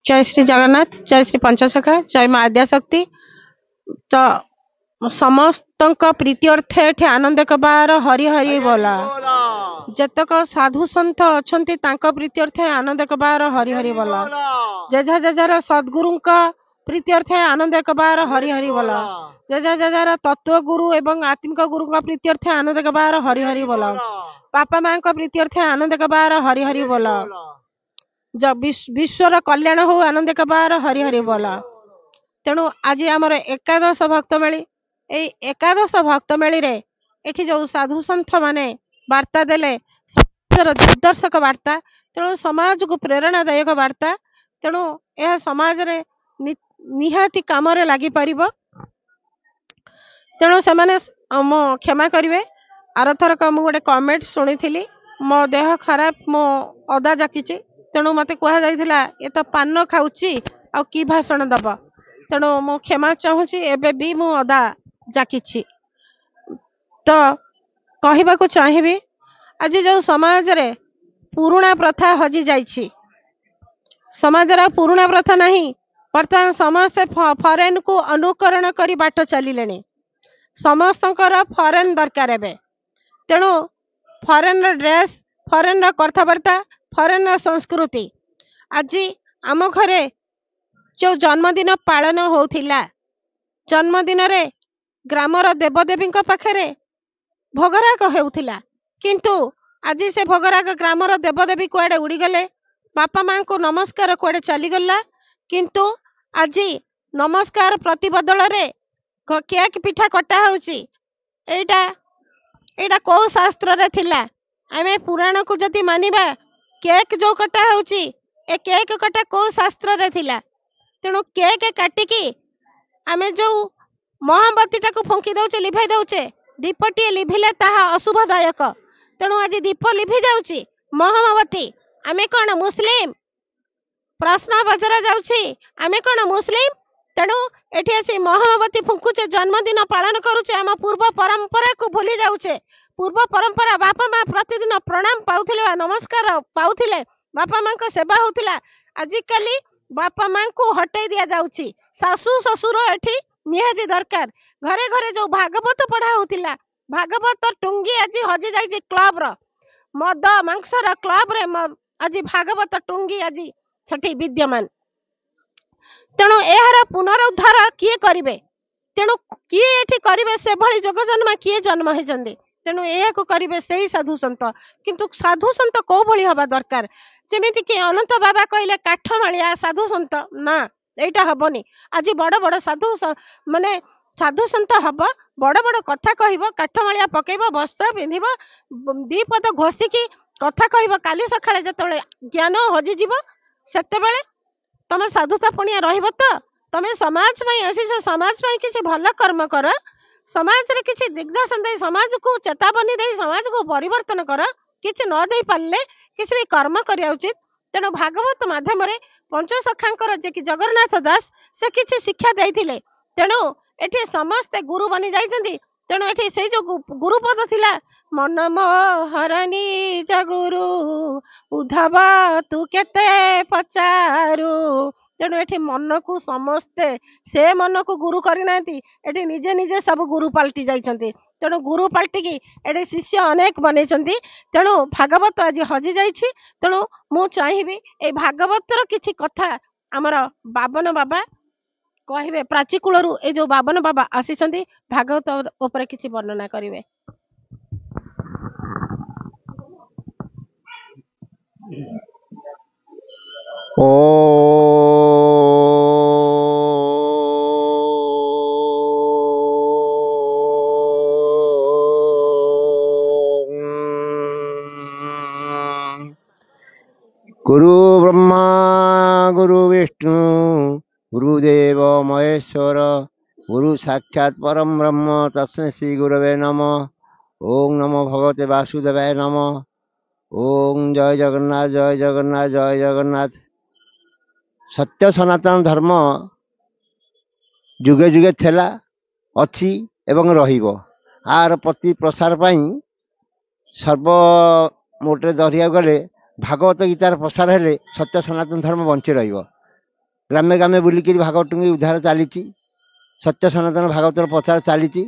जय श्री जगन्नाथ, जय श्री पंचसखा, जय माँ आद्याशक्ति। तो समस्त प्रीति अर्थ एठी आनंद कबार हरि हरि बोला। जतक साधु संत अछंती तांका प्रीति अर्थ आनंद कबार हरि हरि बोला। जेझा जेझार सद्गुरु प्रीति अर्थ आनंद कबार हरि हरि बोला। जेझा जेझार तत्व गुरु एवं आत्मिक गुरु प्रीति अर्थ आनंद कबार हरि हरि बोला। बापा माँ प्रीति अर्थ आनंद कबार हरि हरि बोला। जब विश्वर कल्याण हो आनंद कबार हरि हरि बोला। तेणु आज आमर एकादश भक्त मेली एकादश भक्त मेली रे एठी जो साधु संत माने वार्ता देले दिग्दर्शक वार्ता, तेणु समाज को प्रेरणादायक वार्ता। तेणु यह समाज रे निहाती काम रे लागी परिबो। तेणु से माने मो क्षमा करिवे। आरथरक मु गोटे कमेंट सुनी, मो देह खराब, मो अदा जाकिछि, तेणु मते कहा जाइथिला ये तो पान खाऊची आ की भाषण दब। तेणु मु क्षमा चाहूची, एबे भी मु अदा जाकिछि। तो कहबाकू चाहिबी आज जो समाज रे पुराणा प्रथा हजि जाइछि, समाज रा पुराणा प्रथा नहीं। वर्तमान समस्त फॉरेन को अनुकरण करी बाट चलिलेनी। समस्तंकर फॉरेन दरकार एबे। तेणु फॉरेन रा ड्रेस, फॉरेन रा कथाबार्ता, फॉरेन रा संस्कृति। आज आम घरे जो जन्मदिन पालन होथिला, जन्मदिन रे ग्रामर देवदेवी पाखरे भोगराग होउथिला, किंतु आज से भोगराग ग्रामर देवदेवी कुआडे उड़ीगले, बापा माँ को नमस्कार कुआडे चलीगला। किंतु आज नमस्कार प्रति बदल रे केक पिठा कटा होउची। एटा एटा को शास्त्र रे थिला? आमे पुराण को जति मानिबा, केक जो कटा होउची ए केक कटा को शास्त्र रे थिला? तेणु केक काटिकी आमे जो मोहब्बती को फुंकी दउचे, लिभाई दउचे, दीपटी लिभिले ताहा अशुभदायक। तेणु आज दीप लिभि जाउची मोहब्बती। आमे कोन मुस्लिम? प्रश्न बजरा जाउची, आमे कोन मुस्लिम? तेणु एठी आसी मोहब्बती फुंकुचे, जन्मदिन पालन करूचे, आम पूर्व परंपरा को भूली जाउचे। पूर्व परंपरा बापा माँ प्रतिदिन प्रणाम पाउथिले, नमस्कार पाउथिले, बापा माँ को सेवा होतिला। आजिकाली बापा माँ को हटाई दिया जाउची। सासू ससुर एठी निहाती दरकार। घरे घरे जो भागवत पढ़ा होतिला, भागवत टुंगी आज हजि जाइछि क्लब रो, मद मांस रो क्लब रे आज भागवत टुंगी आज छठी विद्यमान। तेणु एहार पुनरुद्धार किए करिवे? तेणु किए एठी करिवे? से भली जग जन्म किए जन्म हे जंदे। तेणु एहा को करिवे सेही साधु संत। किंतु साधु संत को भली हबा दरकार? जेमिति कि अनंत बाबा कहले काठमालिया साधु संत ना, एटा हबनी। आज बड़ बड़ साधु माने साधु संत हब, बड़ बड़ कथा कहब, काठमालिया पकेब, वस्त्र पिंधिब, दी पद घोषिकी कथा कहब। काली सकाळे जतबेले ज्ञान हजि जीव, सेतेबेले तमे साधुता पुनिया रहिब। तो तमे समाज में आसीस, समाज में किसी भल कर्म कर, समाज रे किसी दिग्दर्शन दे, समाज को चेतावनी दे, समाज को परिवर्तन कर। किसी न दे पारले किसी भी कर्म करिया उचित। तेणु भागवत माध्यम रे पंचसखांकर जे कि जगन्नाथ दास से किसी शिक्षा देइथिले। तेणु एठी समस्त गुरु बनी जाइछन्ती। तेणु एठी से जो गुरुपद थिला, मन मोहरणी जगुरु उद्धव तू केते पचारू। तेणु एठी मन को समस्ते से मन को गुरु करिनांती, एठी निजे निजे सब गुरु पलटि जाइछन्ती। तेणु गुरु पलटिकी एठी शिष्य अनेक बनेछन्ती। तेणु भागवत आज हजि जाइछि। तेणु मु चाहिबी ए भागवतर किछि कथा हमर बाबन बाबा कहिबे। प्राचीकूलरू ए जो बाबन बाबा आसीछन्ती, भागवत ऊपर किछि वर्णना करिवे। ओ गुरु ब्रह्मा गुरु विष्णु गुरुदेव महेश्वर गुरु साक्षात् परम ब्रह्म तस्मै श्री गुरवे नमः। ओम नमो भगवते वासुदेवाय नमः। ओम जय जगन्नाथ, जय जगन्नाथ, जय जगन्नाथ। सत्य सनातन धर्म जुगे जुगे थेला, अच्छी एवं रहिबो। आर प्रति प्रसार पाई सर्व मोटे धरिया गले भागवत गीतार प्रसार हेले सत्य सनातन धर्म बंची रहिबो। ଗ୍ରାମେ ଗ୍ରାମେ ବୁଲିକିରି ଭାଗବତ ଟୁଙ୍ଗି ଉଦ୍ଧାର ଚାଲିଛି। ସତ୍ୟ ସନାତନ ଭାଗବତର ପ୍ରଚାର ଚାଲିଛି।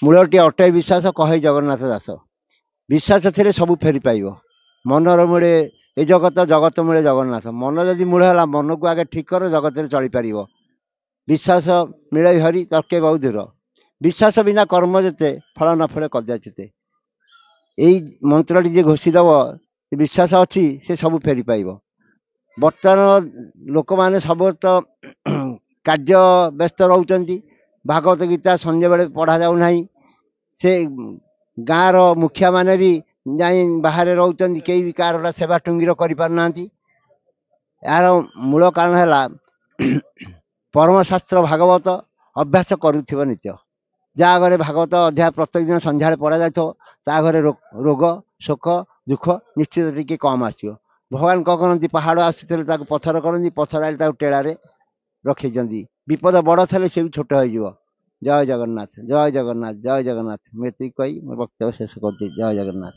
ମୂଳଟି ଅଟେ ବିଶ୍ୱାସ କହେ ଜଗନ୍ନାଥ ଦାସ। ବିଶ୍ୱାସ ଥିଲେ ସବୁ ଫେରି ପାଇବ। ମନର ମୂଳେ ଏ ଜଗତ, ଜଗତ ମୂଳେ ଜଗନ୍ନାଥ। ମନ ଯଦି ମୂଳ ହେଲା, ମନକୁ ଆଗେ ଠିକ୍ କର, ଜଗତରେ ଚଳିପାରିବ। ବିଶ୍ୱାସ ମିଳେ ହରି ତର୍କେ ବହୁ ଦୂର। ବିଶ୍ୱାସ ବିନା କର୍ମ ଯେତେ, ଫଳ ନ ଫଳେ କଦାଚିତେ। ଏଇ ମନ୍ତ୍ରଟି ଯିଏ ଘୋଷିଦେବ, ବିଶ୍ୱାସ ଅଛି, ସେ ସବୁ ଫେରି ପାଇବ। ବର୍ତ୍ତମାନ ଲୋକମାନେ ସବୁ ତ କାର୍ଯ୍ୟ ବ୍ୟସ୍ତ ରହୁଛନ୍ତି। ଭାଗବତ ଗୀତା ସନ୍ଧ୍ୟାବେଳେ ପଢ଼ାଯାଉନାହିଁ। ସେ ଗାଁର ମୁଖିଆ ମାନେ ବି ଯାଇ ବାହାରେ ରହୁଛନ୍ତି, କେହି ବି କାହାର ସେବା ଟୁଙ୍ଗିର କରିପାରୁନାହାନ୍ତି। ଏହାର ମୂଳ କାରଣ ହେଲା ପରମଶାସ୍ତ୍ର ଭାଗବତ ଅଭ୍ୟାସ କରୁଥିବ ନିତ୍ୟ। ଯାହା ଘରେ ଭାଗବତ ଅଧ୍ୟାୟ ପ୍ରତ୍ୟେକ ଦିନ ସନ୍ଧ୍ୟାବେଳେ ପଢ଼ାଯାଉଥିବ, ତା ଘରେ ରୋଗ ଶୋକ ଦୁଃଖ ନିଶ୍ଚିତ ଟିକେ କମ୍ ଆସିବ। ଭଗବାନ କ'ଣ କରନ୍ତି, ପାହାଡ଼ ଆସିଥିଲେ ତାକୁ ପଥର କରନ୍ତି, ପଥର ଆଣି ତାକୁ ଟେଳାରେ ରଖିଛନ୍ତି। ବିପଦ ବଡ଼ ଥିଲେ ସେ ବି ଛୋଟ ହେଇଯିବ। ଜୟ ଜଗନ୍ନାଥ, ଜୟ ଜଗନ୍ନାଥ, ଜୟ ଜଗନ୍ନାଥ। ମୁଁ ଏତିକି କହି ମୋ ବକ୍ତବ୍ୟ ଶେଷ କରିଦେବି। ଜୟ ଜଗନ୍ନାଥ।